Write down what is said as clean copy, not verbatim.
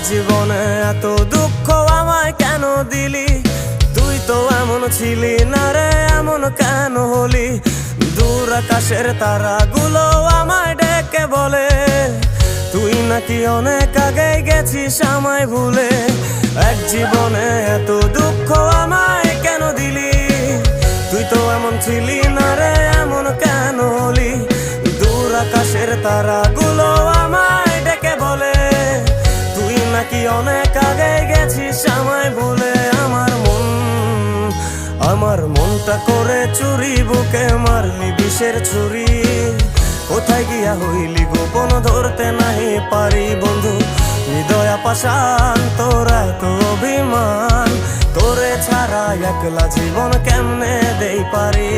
জীবনে এত দুঃখ আমায় কেন দিলি? তুই তো এমন ছিলি না রে, এমন কেন হলি? দূর আকাশের তারাগুলো আমায় ডেকে বলে তুই নাকি অনেক আগে গেছিস আমায় ভুলে। এক জীবনে এত দুঃখ আমায় কেন দিলি? তুই তো এমন ছিলি না রে, এমন কেন হলি? দূর আকাশের তারাগুলো আমায় ডেকে বলে তুই নাকি অনেক আগে গেছিস আমায় ভুলে। আমার মনটা করে চুরি, বুকে মারলি বিষের ছুরি। কোথায় গিয়া হইলি গোপন ধরতে নাহি পারি বন্ধু। হৃদয় পাষাণ তোর এত অভিমান, তোরে ছাড়া একলা জীবন কেমনে দেই পারি?